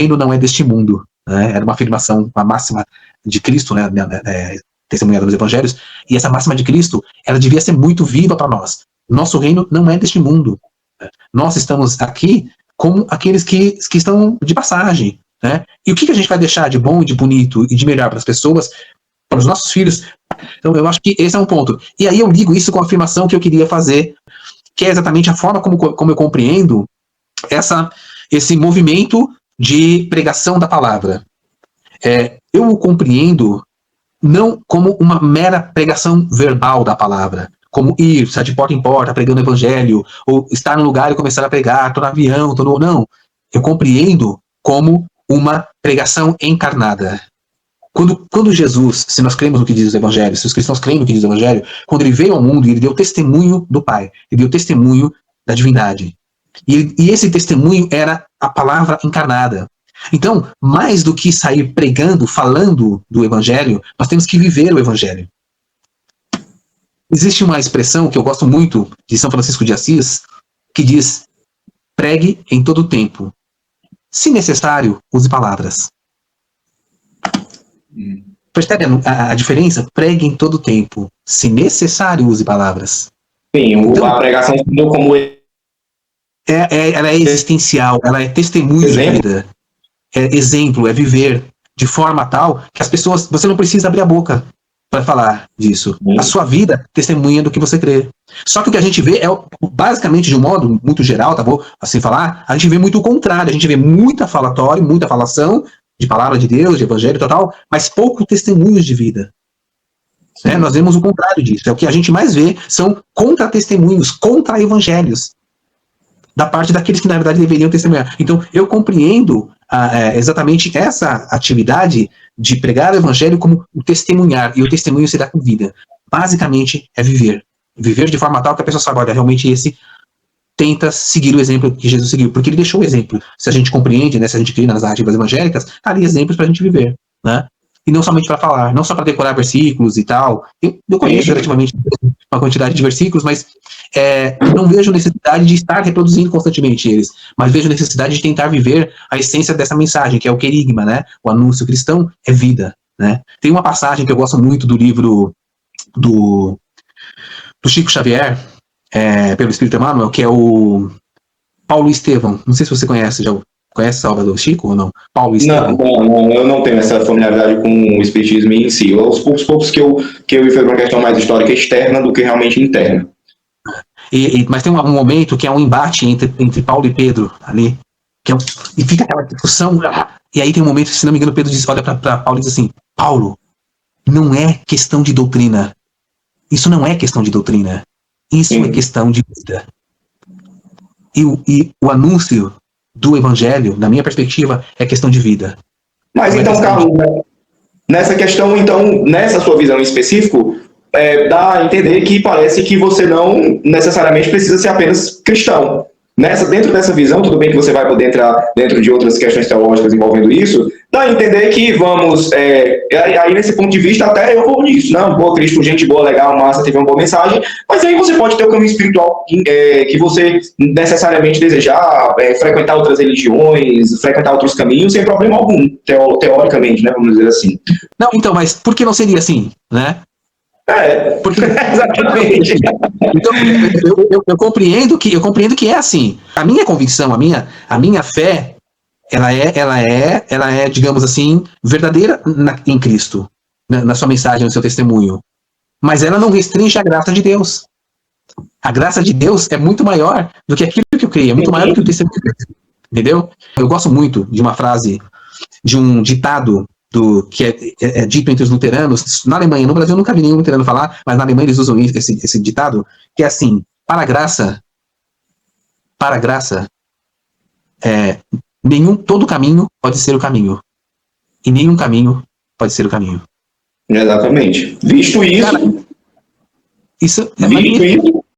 reino não é deste mundo. Né? Era uma afirmação, uma máxima de Cristo, né? Testemunhada nos evangelhos, e essa máxima de Cristo, ela devia ser muito viva para nós. Nosso reino não é deste mundo. Nós estamos aqui como aqueles que estão de passagem. Né? E o que a gente vai deixar de bom, de bonito e de melhor para as pessoas, para os nossos filhos? Então, eu acho que esse é um ponto. E aí eu ligo isso com a afirmação que eu queria fazer, que é exatamente a forma como eu compreendo esse movimento de pregação da palavra. Eu o compreendo não como uma mera pregação verbal da palavra, como ir, estar de porta em porta, pregando o evangelho, ou estar num lugar e começar a pregar, estou no avião, não. Eu compreendo como uma pregação encarnada. Quando Jesus, se nós cremos no que diz os evangelhos, se os cristãos creem no que diz o evangelho, quando ele veio ao mundo e ele deu testemunho do Pai, ele deu testemunho da divindade. E esse testemunho era a palavra encarnada. Então, mais do que sair pregando, falando do evangelho, nós temos que viver o evangelho. Existe uma expressão que eu gosto muito de São Francisco de Assis, que diz: pregue em todo tempo. Se necessário, use palavras. Percebe a diferença? Pregue em todo tempo. Se necessário, use palavras. Sim, então, a pregação como ela é existencial, ela é testemunho de vida. É exemplo, é viver de forma tal que as pessoas, você não precisa abrir a boca para falar disso. A sua vida testemunha do que você crê. Só que o que a gente vê é, basicamente, de um modo muito geral, tá bom? Assim falar, a gente vê muito o contrário, a gente vê muita falatório, muita falação de palavra de Deus, de evangelho e tal, mas pouco testemunhos de vida. Nós vemos o contrário disso. É o que a gente mais vê, são contra-testemunhos, contra-evangelhos, da parte daqueles que, na verdade, deveriam testemunhar. Então, eu compreendo exatamente essa atividade de pregar o evangelho como o testemunhar, e o testemunho se dá com vida. Basicamente, é viver. Viver de forma tal que a pessoa sabe, olha, realmente esse tenta seguir o exemplo que Jesus seguiu, porque ele deixou o exemplo. Se a gente compreende, né, se a gente crê nas narrativas evangélicas, tá ali exemplos para a gente viver, né? E não somente para falar, não só para decorar versículos e tal. Eu conheço relativamente uma quantidade de versículos, mas não vejo necessidade de estar reproduzindo constantemente eles, mas vejo necessidade de tentar viver a essência dessa mensagem, que é o querigma, né? O anúncio cristão é vida, né? Tem uma passagem que eu gosto muito do livro do Chico Xavier, pelo Espírito Emmanuel, que é o Paulo e Estevão. Não sei se você conhece, já conhece a obra do Chico ou não? Paulo e Estevão. Não, eu não tenho essa familiaridade com o espiritismo em si. Os poucos que eu vi foi uma questão mais histórica externa do que realmente interna. Mas tem um momento que é um embate entre Paulo e Pedro ali, e fica aquela discussão, e aí tem um momento que, se não me engano, Pedro olha para Paulo e diz assim: Paulo, não é questão de doutrina. Isso não é questão de doutrina. Isso é questão de vida. E o anúncio do evangelho, na minha perspectiva, é questão de vida. Mas então, Carlos, nessa questão, então, nessa sua visão em específico, dá a entender que parece que você não necessariamente precisa ser apenas cristão. Dentro dessa visão, tudo bem que você vai poder entrar dentro de outras questões teológicas envolvendo isso, dá a entender que vamos, aí nesse ponto de vista até eu vou nisso, não, boa, Cristo, gente boa, legal, massa, teve uma boa mensagem, mas aí você pode ter o caminho espiritual que você necessariamente desejar, frequentar outras religiões, frequentar outros caminhos, sem problema algum, teoricamente, né, vamos dizer assim. Não, então, mas por que não seria assim, né? Porque, exatamente. Então, eu compreendo que é assim. A minha convicção, a minha fé, ela é, digamos assim, verdadeira em Cristo, na sua mensagem, no seu testemunho. Mas ela não restringe a graça de Deus. A graça de Deus é muito maior do que aquilo que eu creio, é muito maior do que o testemunho de Deus. Entendeu? Eu gosto muito de uma frase, de um ditado que é dito entre os luteranos. Na Alemanha, no Brasil eu nunca vi nenhum luterano falar, mas na Alemanha eles usam esse ditado, que é assim: para a graça, todo caminho pode ser o caminho, e nenhum caminho pode ser o caminho. Exatamente. Visto isso... Cara, isso é magnífico.